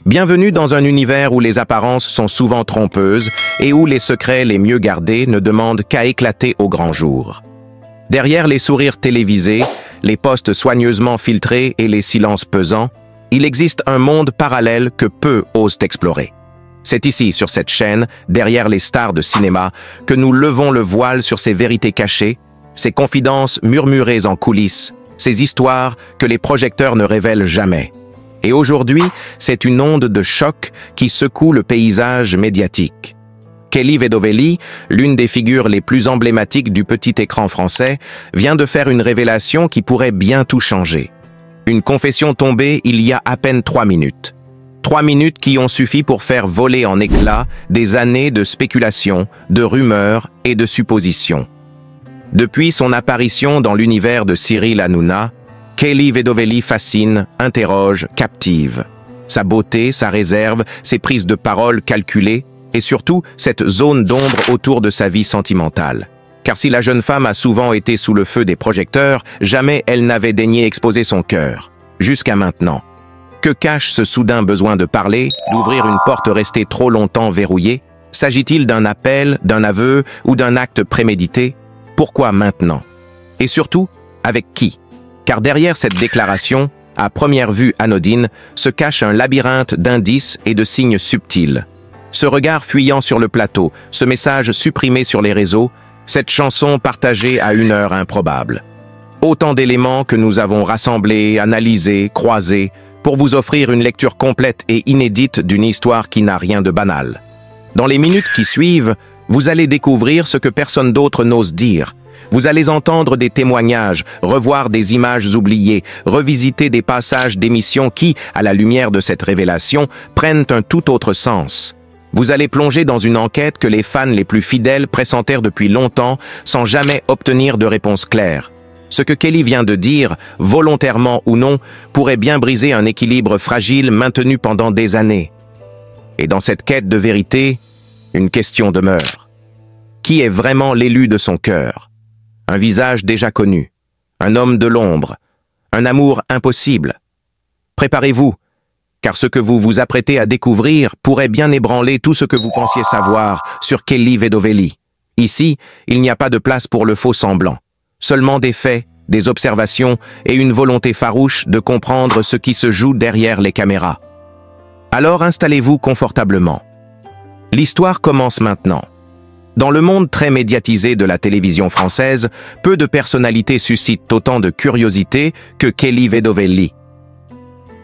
Bienvenue dans un univers où les apparences sont souvent trompeuses et où les secrets les mieux gardés ne demandent qu'à éclater au grand jour. Derrière les sourires télévisés, les posts soigneusement filtrés et les silences pesants, il existe un monde parallèle que peu osent explorer. C'est ici, sur cette chaîne, derrière les stars de cinéma, que nous levons le voile sur ces vérités cachées, ces confidences murmurées en coulisses, ces histoires que les projecteurs ne révèlent jamais. Et aujourd'hui, c'est une onde de choc qui secoue le paysage médiatique. Kelly Vedovelli, l'une des figures les plus emblématiques du petit écran français, vient de faire une révélation qui pourrait bien tout changer. Une confession tombée il y a à peine 3 minutes. 3 minutes qui ont suffi pour faire voler en éclats des années de spéculations, de rumeurs et de suppositions. Depuis son apparition dans l'univers de Cyril Hanouna, Kelly Vedovelli fascine, interroge, captive. Sa beauté, sa réserve, ses prises de parole calculées, et surtout cette zone d'ombre autour de sa vie sentimentale. Car si la jeune femme a souvent été sous le feu des projecteurs, jamais elle n'avait daigné exposer son cœur. Jusqu'à maintenant. Que cache ce soudain besoin de parler, d'ouvrir une porte restée trop longtemps verrouillée? S'agit-il d'un appel, d'un aveu ou d'un acte prémédité? Pourquoi maintenant? Et surtout, avec qui? Car derrière cette déclaration, à première vue anodine, se cache un labyrinthe d'indices et de signes subtils. Ce regard fuyant sur le plateau, ce message supprimé sur les réseaux, cette chanson partagée à une heure improbable. Autant d'éléments que nous avons rassemblés, analysés, croisés, pour vous offrir une lecture complète et inédite d'une histoire qui n'a rien de banal. Dans les minutes qui suivent, vous allez découvrir ce que personne d'autre n'ose dire. Vous allez entendre des témoignages, revoir des images oubliées, revisiter des passages d'émissions qui, à la lumière de cette révélation, prennent un tout autre sens. Vous allez plonger dans une enquête que les fans les plus fidèles pressentèrent depuis longtemps sans jamais obtenir de réponse claire. Ce que Kelly vient de dire, volontairement ou non, pourrait bien briser un équilibre fragile maintenu pendant des années. Et dans cette quête de vérité, une question demeure. Qui est vraiment l'élu de son cœur? Un visage déjà connu, un homme de l'ombre, un amour impossible. Préparez-vous, car ce que vous vous apprêtez à découvrir pourrait bien ébranler tout ce que vous pensiez savoir sur Kelly Vedovelli. Ici, il n'y a pas de place pour le faux semblant, seulement des faits, des observations et une volonté farouche de comprendre ce qui se joue derrière les caméras. Alors installez-vous confortablement. L'histoire commence maintenant. Dans le monde très médiatisé de la télévision française, peu de personnalités suscitent autant de curiosité que Kelly Vedovelli.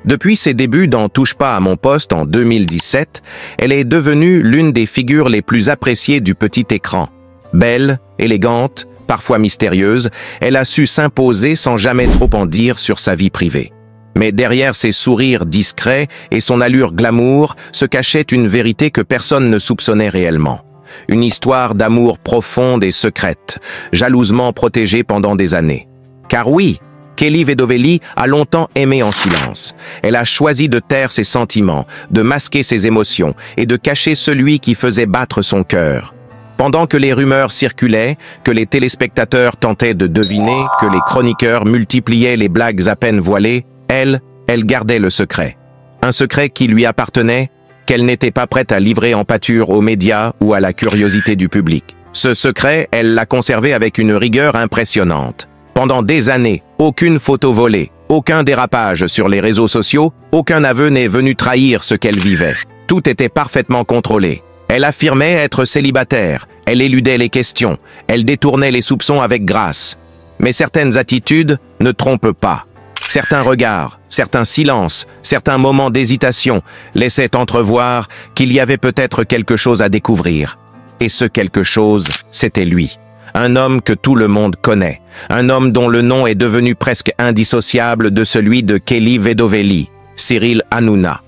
Depuis ses débuts dans Touche pas à mon poste en 2017, elle est devenue l'une des figures les plus appréciées du petit écran. Belle, élégante, parfois mystérieuse, elle a su s'imposer sans jamais trop en dire sur sa vie privée. Mais derrière ses sourires discrets et son allure glamour se cachait une vérité que personne ne soupçonnait réellement. Une histoire d'amour profonde et secrète, jalousement protégée pendant des années. Car oui, Kelly Vedovelli a longtemps aimé en silence. Elle a choisi de taire ses sentiments, de masquer ses émotions et de cacher celui qui faisait battre son cœur. Pendant que les rumeurs circulaient, que les téléspectateurs tentaient de deviner, que les chroniqueurs multipliaient les blagues à peine voilées, elle gardait le secret. Un secret qui lui appartenait, qu'elle n'était pas prête à livrer en pâture aux médias ou à la curiosité du public. Ce secret, elle l'a conservé avec une rigueur impressionnante. Pendant des années, aucune photo volée, aucun dérapage sur les réseaux sociaux, aucun aveu n'est venu trahir ce qu'elle vivait. Tout était parfaitement contrôlé. Elle affirmait être célibataire, elle éludait les questions, elle détournait les soupçons avec grâce. Mais certaines attitudes ne trompent pas. Certains regards, certains silences, certains moments d'hésitation laissaient entrevoir qu'il y avait peut-être quelque chose à découvrir. Et ce quelque chose, c'était lui. Un homme que tout le monde connaît. Un homme dont le nom est devenu presque indissociable de celui de Kelly Vedovelli, Cyril Hanouna.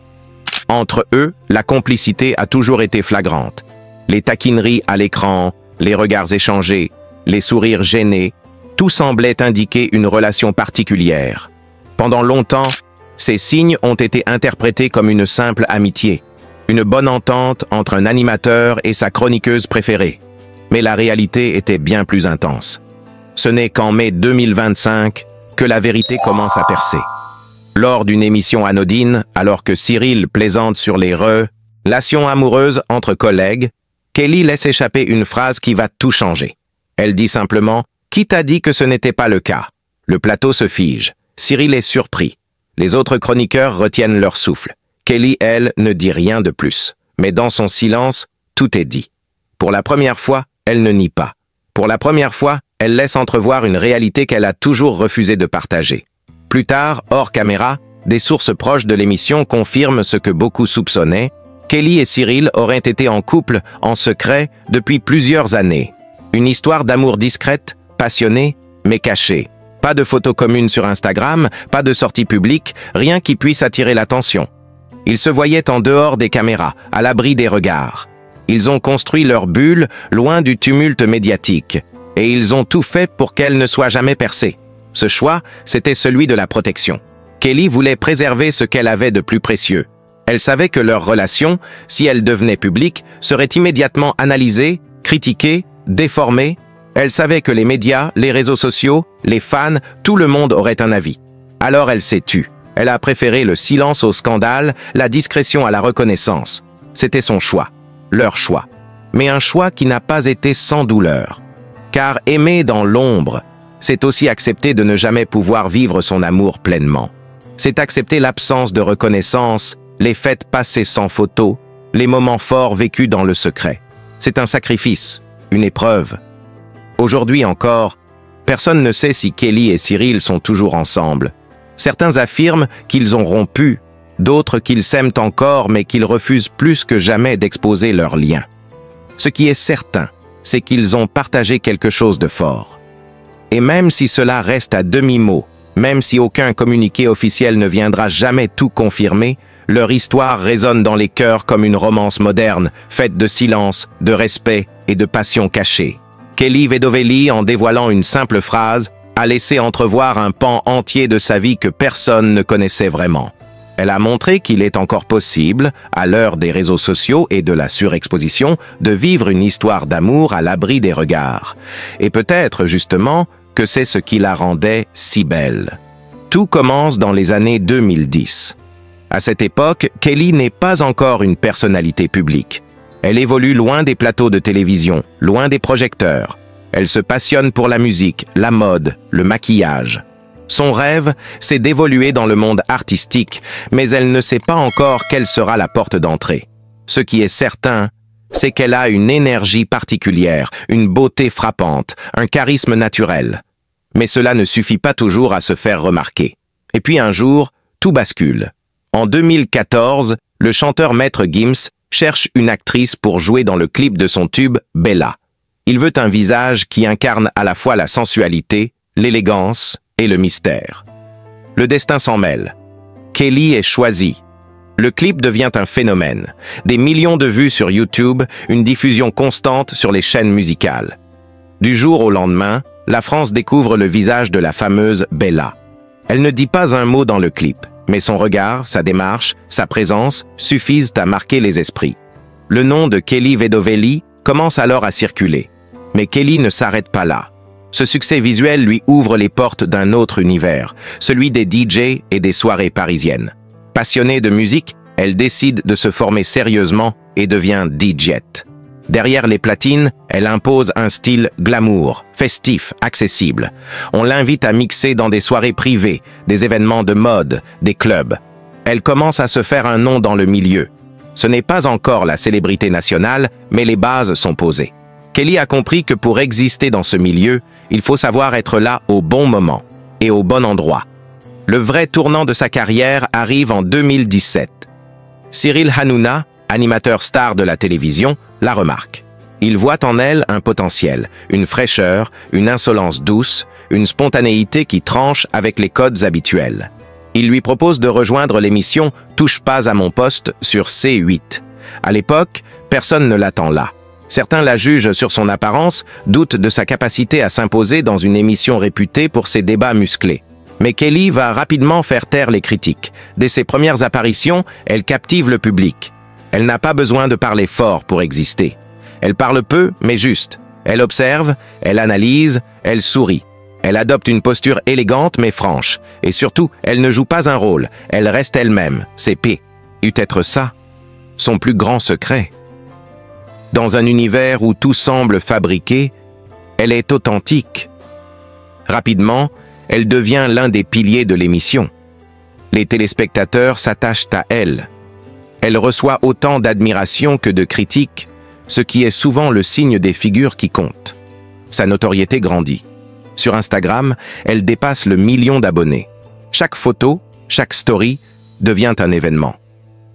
Entre eux, la complicité a toujours été flagrante. Les taquineries à l'écran, les regards échangés, les sourires gênés, tout semblait indiquer une relation particulière. Pendant longtemps, ces signes ont été interprétés comme une simple amitié, une bonne entente entre un animateur et sa chroniqueuse préférée. Mais la réalité était bien plus intense. Ce n'est qu'en mai 2025 que la vérité commence à percer. Lors d'une émission anodine, alors que Cyril plaisante sur les relations amoureuses entre collègues, Kelly laisse échapper une phrase qui va tout changer. Elle dit simplement « Qui t'a dit que ce n'était pas le cas ?» Le plateau se fige. Cyril est surpris. Les autres chroniqueurs retiennent leur souffle. Kelly, elle, ne dit rien de plus. Mais dans son silence, tout est dit. Pour la première fois, elle ne nie pas. Pour la première fois, elle laisse entrevoir une réalité qu'elle a toujours refusé de partager. Plus tard, hors caméra, des sources proches de l'émission confirment ce que beaucoup soupçonnaient. Kelly et Cyril auraient été en couple, en secret, depuis plusieurs années. Une histoire d'amour discrète, passionnée, mais cachée. Pas de photos communes sur Instagram, pas de sorties publiques, rien qui puisse attirer l'attention. Ils se voyaient en dehors des caméras, à l'abri des regards. Ils ont construit leur bulle, loin du tumulte médiatique. Et ils ont tout fait pour qu'elle ne soit jamais percée. Ce choix, c'était celui de la protection. Kelly voulait préserver ce qu'elle avait de plus précieux. Elle savait que leur relation, si elle devenait publique, serait immédiatement analysée, critiquée, déformée. Elle savait que les médias, les réseaux sociaux, les fans, tout le monde aurait un avis. Alors elle s'est tue. Elle a préféré le silence au scandale, la discrétion à la reconnaissance. C'était son choix, leur choix. Mais un choix qui n'a pas été sans douleur. Car aimer dans l'ombre, c'est aussi accepter de ne jamais pouvoir vivre son amour pleinement. C'est accepter l'absence de reconnaissance, les fêtes passées sans photo, les moments forts vécus dans le secret. C'est un sacrifice, une épreuve. Aujourd'hui encore, personne ne sait si Kelly et Cyril sont toujours ensemble. Certains affirment qu'ils ont rompu, d'autres qu'ils s'aiment encore mais qu'ils refusent plus que jamais d'exposer leurs liens. Ce qui est certain, c'est qu'ils ont partagé quelque chose de fort. Et même si cela reste à demi-mot, même si aucun communiqué officiel ne viendra jamais tout confirmer, leur histoire résonne dans les cœurs comme une romance moderne, faite de silence, de respect et de passion cachée. Kelly Vedovelli, en dévoilant une simple phrase, a laissé entrevoir un pan entier de sa vie que personne ne connaissait vraiment. Elle a montré qu'il est encore possible, à l'heure des réseaux sociaux et de la surexposition, de vivre une histoire d'amour à l'abri des regards. Et peut-être, justement, que c'est ce qui la rendait si belle. Tout commence dans les années 2010. À cette époque, Kelly n'est pas encore une personnalité publique. Elle évolue loin des plateaux de télévision, loin des projecteurs. Elle se passionne pour la musique, la mode, le maquillage. Son rêve, c'est d'évoluer dans le monde artistique, mais elle ne sait pas encore quelle sera la porte d'entrée. Ce qui est certain, c'est qu'elle a une énergie particulière, une beauté frappante, un charisme naturel. Mais cela ne suffit pas toujours à se faire remarquer. Et puis un jour, tout bascule. En 2014, le chanteur Maître Gims cherche une actrice pour jouer dans le clip de son tube Bella. Il veut un visage qui incarne à la fois la sensualité, l'élégance et le mystère. Le destin s'en mêle. Kelly est choisie. Le clip devient un phénomène. Des millions de vues sur YouTube, une diffusion constante sur les chaînes musicales. Du jour au lendemain, la France découvre le visage de la fameuse Bella. Elle ne dit pas un mot dans le clip, mais son regard, sa démarche, sa présence suffisent à marquer les esprits. Le nom de Kelly Vedovelli commence alors à circuler. Mais Kelly ne s'arrête pas là. Ce succès visuel lui ouvre les portes d'un autre univers, celui des DJ et des soirées parisiennes. Passionnée de musique, elle décide de se former sérieusement et devient DJ. Derrière les platines, elle impose un style glamour, festif, accessible. On l'invite à mixer dans des soirées privées, des événements de mode, des clubs. Elle commence à se faire un nom dans le milieu. Ce n'est pas encore la célébrité nationale, mais les bases sont posées. Kelly a compris que pour exister dans ce milieu, il faut savoir être là au bon moment et au bon endroit. Le vrai tournant de sa carrière arrive en 2017. Cyril Hanouna, animateur star de la télévision, la remarque. Il voit en elle un potentiel, une fraîcheur, une insolence douce, une spontanéité qui tranche avec les codes habituels. Il lui propose de rejoindre l'émission « Touche pas à mon poste » sur C8. À l'époque, personne ne l'attend là. Certains la jugent sur son apparence, doutent de sa capacité à s'imposer dans une émission réputée pour ses débats musclés. Mais Kelly va rapidement faire taire les critiques. Dès ses premières apparitions, elle captive le public. Elle n'a pas besoin de parler fort pour exister. Elle parle peu, mais juste. Elle observe, elle analyse, elle sourit. Elle adopte une posture élégante mais franche. Et surtout, elle ne joue pas un rôle. Elle reste elle-même. C'est peut-être ça, son plus grand secret. Dans un univers où tout semble fabriqué, elle est authentique. Rapidement, elle devient l'un des piliers de l'émission. Les téléspectateurs s'attachent à elle. Elle reçoit autant d'admiration que de critiques, ce qui est souvent le signe des figures qui comptent. Sa notoriété grandit. Sur Instagram, elle dépasse le 1 million d'abonnés. Chaque photo, chaque story devient un événement.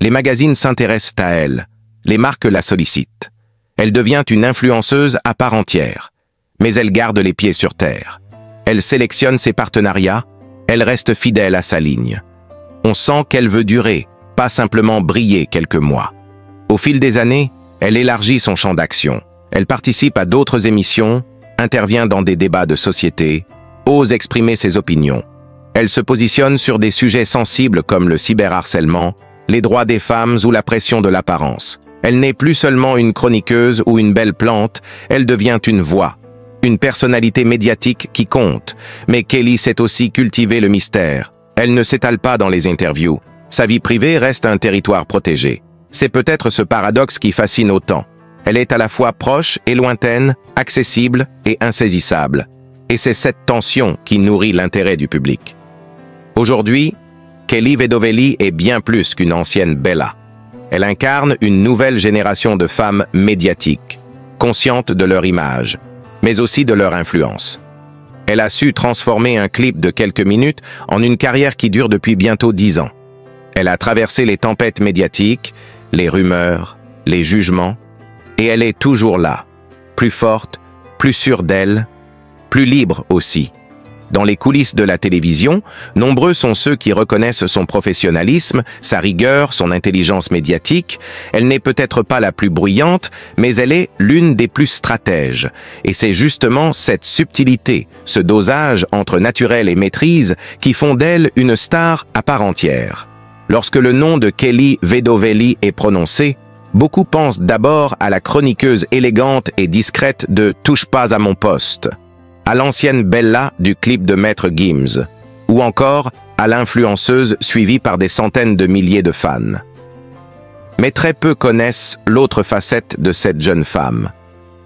Les magazines s'intéressent à elle. Les marques la sollicitent. Elle devient une influenceuse à part entière. Mais elle garde les pieds sur terre. Elle sélectionne ses partenariats. Elle reste fidèle à sa ligne. On sent qu'elle veut durer, pas simplement briller quelques mois. Au fil des années, elle élargit son champ d'action. Elle participe à d'autres émissions, intervient dans des débats de société, ose exprimer ses opinions. Elle se positionne sur des sujets sensibles comme le cyberharcèlement, les droits des femmes ou la pression de l'apparence. Elle n'est plus seulement une chroniqueuse ou une belle plante, elle devient une voix, une personnalité médiatique qui compte. Mais Kelly sait aussi cultiver le mystère. Elle ne s'étale pas dans les interviews. Sa vie privée reste un territoire protégé. C'est peut-être ce paradoxe qui fascine autant. Elle est à la fois proche et lointaine, accessible et insaisissable. Et c'est cette tension qui nourrit l'intérêt du public. Aujourd'hui, Kelly Vedovelli est bien plus qu'une ancienne Bella. Elle incarne une nouvelle génération de femmes médiatiques, conscientes de leur image, mais aussi de leur influence. Elle a su transformer un clip de quelques minutes en une carrière qui dure depuis bientôt 10 ans. Elle a traversé les tempêtes médiatiques, les rumeurs, les jugements, et elle est toujours là, plus forte, plus sûre d'elle, plus libre aussi. Dans les coulisses de la télévision, nombreux sont ceux qui reconnaissent son professionnalisme, sa rigueur, son intelligence médiatique. Elle n'est peut-être pas la plus bruyante, mais elle est l'une des plus stratèges. Et c'est justement cette subtilité, ce dosage entre naturel et maîtrise qui font d'elle une star à part entière. Lorsque le nom de Kelly Vedovelli est prononcé, beaucoup pensent d'abord à la chroniqueuse élégante et discrète de « Touche pas à mon poste », à l'ancienne Bella du clip de Maître Gims, ou encore à l'influenceuse suivie par des centaines de milliers de fans. Mais très peu connaissent l'autre facette de cette jeune femme.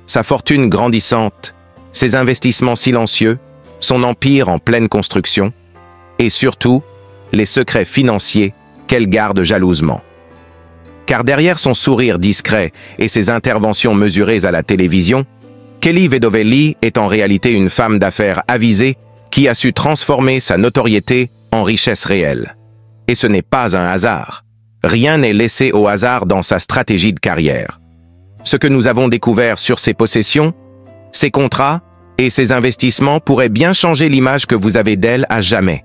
Sa fortune grandissante, ses investissements silencieux, son empire en pleine construction, et surtout, les secrets financiers qu'elle garde jalousement. Car derrière son sourire discret et ses interventions mesurées à la télévision, Kelly Vedovelli est en réalité une femme d'affaires avisée qui a su transformer sa notoriété en richesse réelle. Et ce n'est pas un hasard. Rien n'est laissé au hasard dans sa stratégie de carrière. Ce que nous avons découvert sur ses possessions, ses contrats et ses investissements pourraient bien changer l'image que vous avez d'elle à jamais.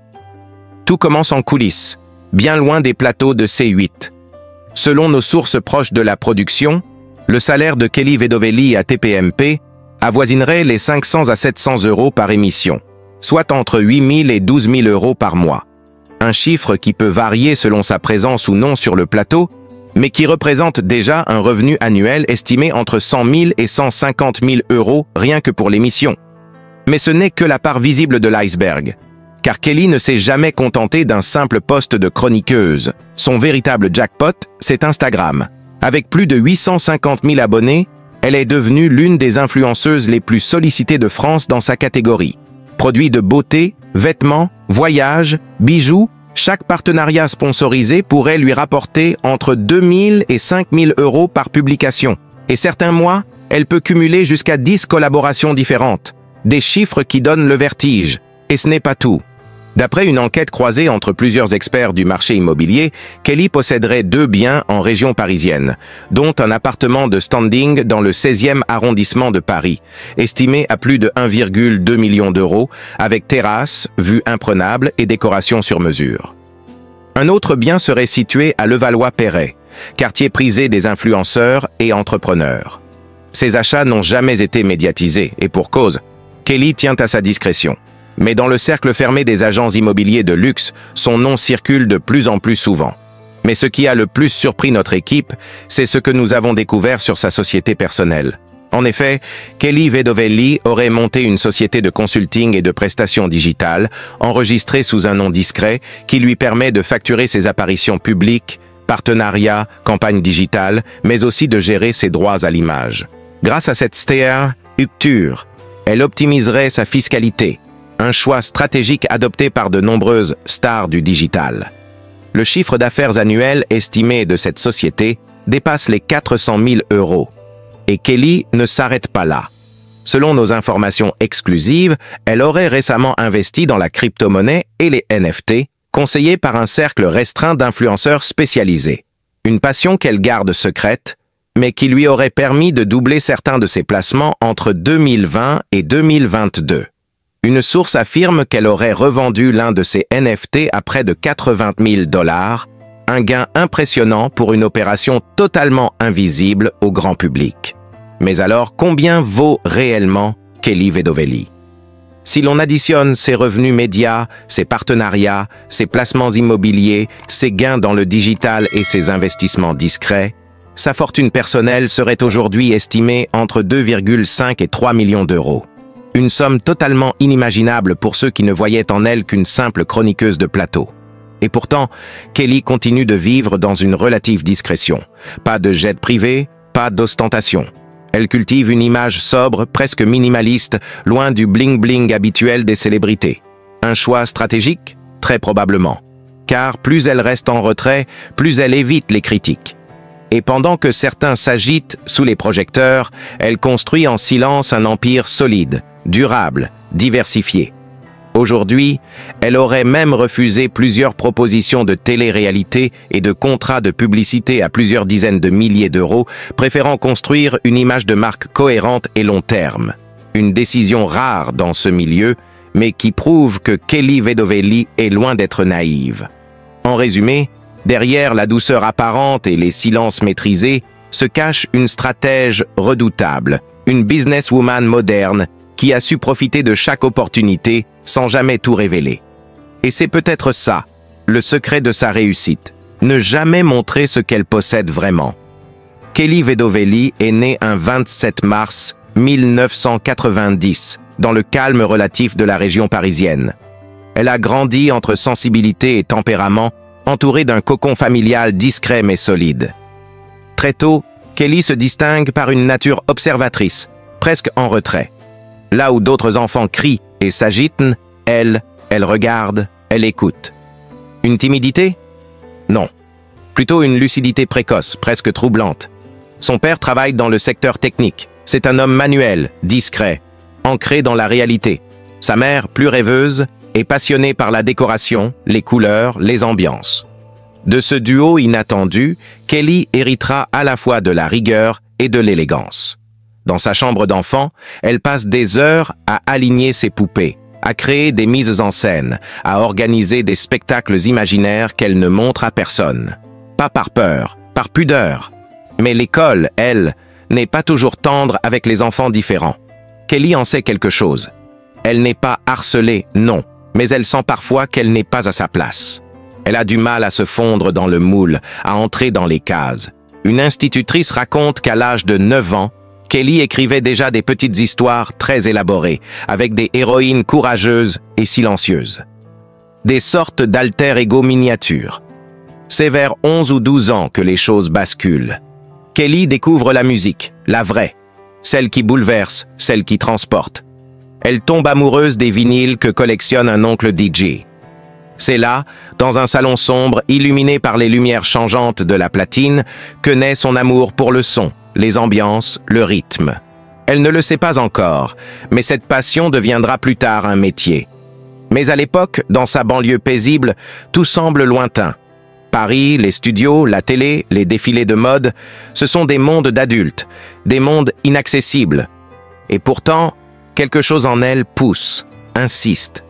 Tout commence en coulisses, bien loin des plateaux de C8. Selon nos sources proches de la production, le salaire de Kelly Vedovelli à TPMP avoisinerait les 500 à 700 euros par émission, soit entre 8 000 et 12 000 euros par mois. Un chiffre qui peut varier selon sa présence ou non sur le plateau, mais qui représente déjà un revenu annuel estimé entre 100 000 et 150 000 euros rien que pour l'émission. Mais ce n'est que la part visible de l'iceberg, car Kelly ne s'est jamais contentée d'un simple poste de chroniqueuse. Son véritable jackpot, c'est Instagram. Avec plus de 850 000 abonnés, elle est devenue l'une des influenceuses les plus sollicitées de France dans sa catégorie. Produits de beauté, vêtements, voyages, bijoux, chaque partenariat sponsorisé pourrait lui rapporter entre 2 000 et 5 000 euros par publication. Et certains mois, elle peut cumuler jusqu'à 10 collaborations différentes. Des chiffres qui donnent le vertige. Et ce n'est pas tout. D'après une enquête croisée entre plusieurs experts du marché immobilier, Kelly posséderait 2 biens en région parisienne, dont un appartement de standing dans le 16e arrondissement de Paris, estimé à plus de 1,2 million d'euros, avec terrasse, vue imprenable et décoration sur mesure. Un autre bien serait situé à Levallois-Perret, quartier prisé des influenceurs et entrepreneurs. Ces achats n'ont jamais été médiatisés, et pour cause, Kelly tient à sa discrétion. Mais dans le cercle fermé des agents immobiliers de luxe, son nom circule de plus en plus souvent. Mais ce qui a le plus surpris notre équipe, c'est ce que nous avons découvert sur sa société personnelle. En effet, Kelly Vedovelli aurait monté une société de consulting et de prestations digitales, enregistrée sous un nom discret, qui lui permet de facturer ses apparitions publiques, partenariats, campagnes digitales, mais aussi de gérer ses droits à l'image. Grâce à cette structure, elle optimiserait sa fiscalité, un choix stratégique adopté par de nombreuses stars du digital. Le chiffre d'affaires annuel estimé de cette société dépasse les 400 000 €. Et Kelly ne s'arrête pas là. Selon nos informations exclusives, elle aurait récemment investi dans la crypto-monnaie et les NFT, conseillée par un cercle restreint d'influenceurs spécialisés. Une passion qu'elle garde secrète, mais qui lui aurait permis de doubler certains de ses placements entre 2020 et 2022. Une source affirme qu'elle aurait revendu l'un de ses NFT à près de 80 000 $, un gain impressionnant pour une opération totalement invisible au grand public. Mais alors, combien vaut réellement Kelly Vedovelli? Si l'on additionne ses revenus médias, ses partenariats, ses placements immobiliers, ses gains dans le digital et ses investissements discrets, sa fortune personnelle serait aujourd'hui estimée entre 2,5 et 3 millions d'euros. Une somme totalement inimaginable pour ceux qui ne voyaient en elle qu'une simple chroniqueuse de plateau. Et pourtant, Kelly continue de vivre dans une relative discrétion. Pas de jet privé, pas d'ostentation. Elle cultive une image sobre, presque minimaliste, loin du bling-bling habituel des célébrités. Un choix stratégique? Très probablement. Car plus elle reste en retrait, plus elle évite les critiques. Et pendant que certains s'agitent sous les projecteurs, elle construit en silence un empire solide, durable, diversifié. Aujourd'hui, elle aurait même refusé plusieurs propositions de télé-réalité et de contrats de publicité à plusieurs dizaines de milliers d'euros, préférant construire une image de marque cohérente et long terme. Une décision rare dans ce milieu, mais qui prouve que Kelly Vedovelli est loin d'être naïve. En résumé, derrière la douceur apparente et les silences maîtrisés, se cache une stratège redoutable, une businesswoman moderne qui a su profiter de chaque opportunité sans jamais tout révéler. Et c'est peut-être ça, le secret de sa réussite, ne jamais montrer ce qu'elle possède vraiment. Kelly Vedovelli est née un 27 mars 1990, dans le calme relatif de la région parisienne. Elle a grandi entre sensibilité et tempérament, entourée d'un cocon familial discret mais solide. Très tôt, Kelly se distingue par une nature observatrice, presque en retrait. Là où d'autres enfants crient et s'agitent, elle regarde, elle écoute. Une timidité? Non. Plutôt une lucidité précoce, presque troublante. Son père travaille dans le secteur technique. C'est un homme manuel, discret, ancré dans la réalité. Sa mère, plus rêveuse, est passionnée par la décoration, les couleurs, les ambiances. De ce duo inattendu, Kelly héritera à la fois de la rigueur et de l'élégance. Dans sa chambre d'enfant, elle passe des heures à aligner ses poupées, à créer des mises en scène, à organiser des spectacles imaginaires qu'elle ne montre à personne. Pas par peur, par pudeur. Mais l'école, elle, n'est pas toujours tendre avec les enfants différents. Kelly en sait quelque chose. Elle n'est pas harcelée, non, mais elle sent parfois qu'elle n'est pas à sa place. Elle a du mal à se fondre dans le moule, à entrer dans les cases. Une institutrice raconte qu'à l'âge de 9 ans, Kelly écrivait déjà des petites histoires très élaborées, avec des héroïnes courageuses et silencieuses. Des sortes d'alter-ego miniatures. C'est vers 11 ou 12 ans que les choses basculent. Kelly découvre la musique, la vraie, celle qui bouleverse, celle qui transporte. Elle tombe amoureuse des vinyles que collectionne un oncle DJ. C'est là, dans un salon sombre illuminé par les lumières changeantes de la platine, que naît son amour pour le son, les ambiances, le rythme. Elle ne le sait pas encore, mais cette passion deviendra plus tard un métier. Mais à l'époque, dans sa banlieue paisible, tout semble lointain. Paris, les studios, la télé, les défilés de mode, ce sont des mondes d'adultes, des mondes inaccessibles. Et pourtant, quelque chose en elle pousse, insiste.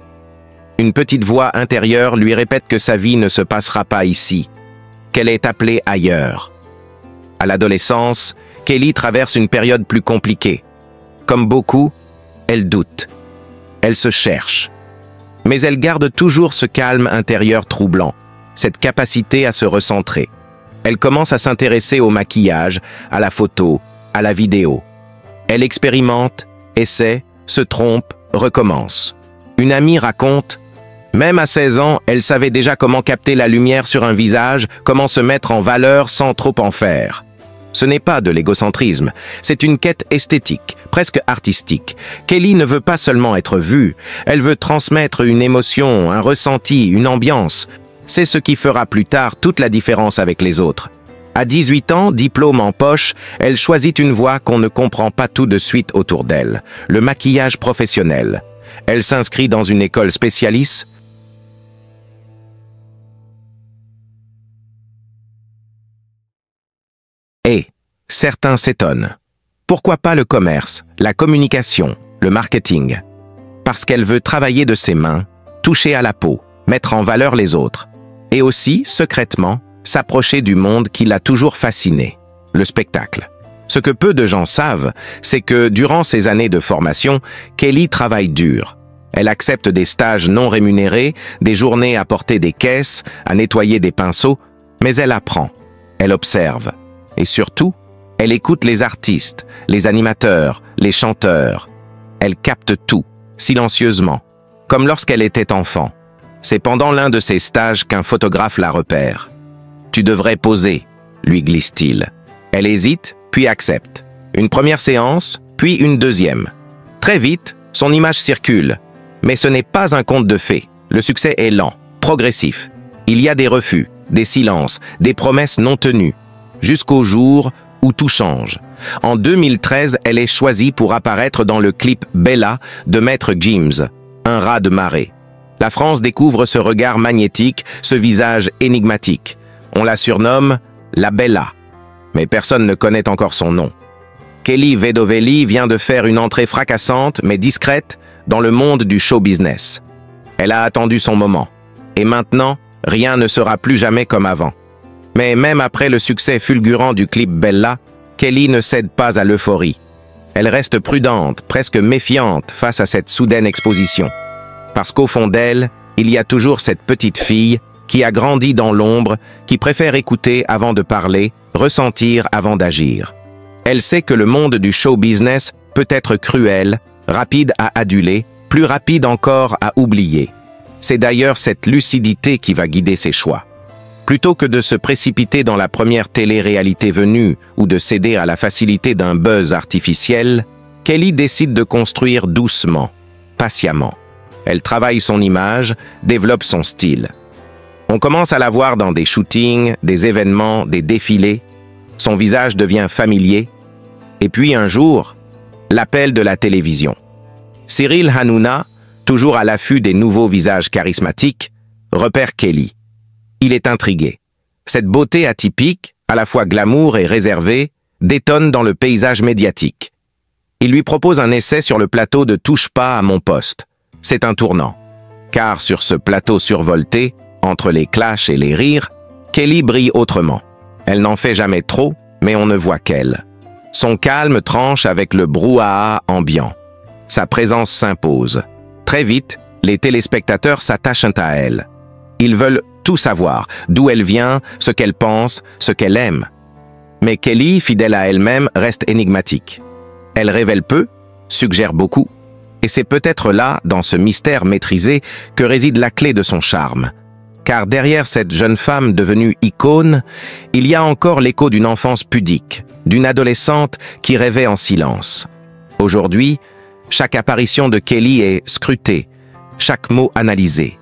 Une petite voix intérieure lui répète que sa vie ne se passera pas ici, qu'elle est appelée ailleurs. À l'adolescence, Kelly traverse une période plus compliquée. Comme beaucoup, elle doute. Elle se cherche. Mais elle garde toujours ce calme intérieur troublant, cette capacité à se recentrer. Elle commence à s'intéresser au maquillage, à la photo, à la vidéo. Elle expérimente, essaie, se trompe, recommence. Une amie raconte: même à 16 ans, elle savait déjà comment capter la lumière sur un visage, comment se mettre en valeur sans trop en faire. Ce n'est pas de l'égocentrisme, c'est une quête esthétique, presque artistique. Kelly ne veut pas seulement être vue, elle veut transmettre une émotion, un ressenti, une ambiance. C'est ce qui fera plus tard toute la différence avec les autres. À 18 ans, diplôme en poche, elle choisit une voie qu'on ne comprend pas tout de suite autour d'elle, le maquillage professionnel. Elle s'inscrit dans une école spécialiste. Et certains s'étonnent. Pourquoi pas le commerce, la communication, le marketing? Parce qu'elle veut travailler de ses mains, toucher à la peau, mettre en valeur les autres. Et aussi, secrètement, s'approcher du monde qui l'a toujours fasciné, le spectacle. Ce que peu de gens savent, c'est que durant ses années de formation, Kelly travaille dur. Elle accepte des stages non rémunérés, des journées à porter des caisses, à nettoyer des pinceaux, mais elle apprend, elle observe. Et surtout, elle écoute les artistes, les animateurs, les chanteurs. Elle capte tout, silencieusement, comme lorsqu'elle était enfant. C'est pendant l'un de ses stages qu'un photographe la repère. « Tu devrais poser », lui glisse-t-il. Elle hésite, puis accepte. Une première séance, puis une deuxième. Très vite, son image circule. Mais ce n'est pas un conte de fées. Le succès est lent, progressif. Il y a des refus, des silences, des promesses non tenues. Jusqu'au jour où tout change. En 2013, elle est choisie pour apparaître dans le clip Bella de Maître Gims, un rat de marée. La France découvre ce regard magnétique, ce visage énigmatique. On la surnomme la Bella, mais personne ne connaît encore son nom. Kelly Vedovelli vient de faire une entrée fracassante, mais discrète, dans le monde du show business. Elle a attendu son moment. Et maintenant, rien ne sera plus jamais comme avant. Mais même après le succès fulgurant du clip Bella, Kelly ne cède pas à l'euphorie. Elle reste prudente, presque méfiante face à cette soudaine exposition. Parce qu'au fond d'elle, il y a toujours cette petite fille qui a grandi dans l'ombre, qui préfère écouter avant de parler, ressentir avant d'agir. Elle sait que le monde du show business peut être cruel, rapide à aduler, plus rapide encore à oublier. C'est d'ailleurs cette lucidité qui va guider ses choix. Plutôt que de se précipiter dans la première télé-réalité venue ou de céder à la facilité d'un buzz artificiel, Kelly décide de construire doucement, patiemment. Elle travaille son image, développe son style. On commence à la voir dans des shootings, des événements, des défilés. Son visage devient familier. Et puis un jour, l'appel de la télévision. Cyril Hanouna, toujours à l'affût des nouveaux visages charismatiques, repère Kelly. Il est intrigué. Cette beauté atypique, à la fois glamour et réservée, détonne dans le paysage médiatique. Il lui propose un essai sur le plateau de Touche pas à mon poste. C'est un tournant. Car sur ce plateau survolté, entre les clashs et les rires, Kelly brille autrement. Elle n'en fait jamais trop, mais on ne voit qu'elle. Son calme tranche avec le brouhaha ambiant. Sa présence s'impose. Très vite, les téléspectateurs s'attachent à elle. Ils veulent tout savoir, d'où elle vient, ce qu'elle pense, ce qu'elle aime. Mais Kelly, fidèle à elle-même, reste énigmatique. Elle révèle peu, suggère beaucoup, et c'est peut-être là, dans ce mystère maîtrisé, que réside la clé de son charme. Car derrière cette jeune femme devenue icône, il y a encore l'écho d'une enfance pudique, d'une adolescente qui rêvait en silence. Aujourd'hui, chaque apparition de Kelly est scrutée, chaque mot analysé.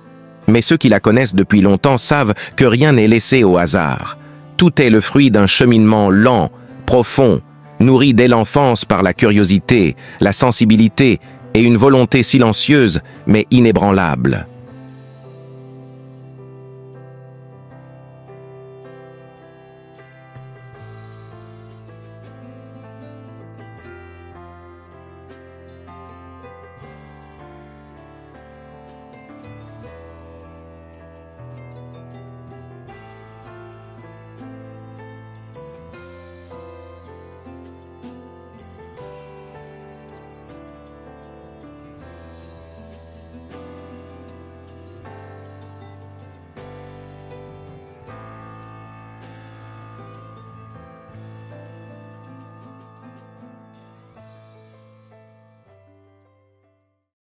Mais ceux qui la connaissent depuis longtemps savent que rien n'est laissé au hasard. Tout est le fruit d'un cheminement lent, profond, nourri dès l'enfance par la curiosité, la sensibilité et une volonté silencieuse mais inébranlable.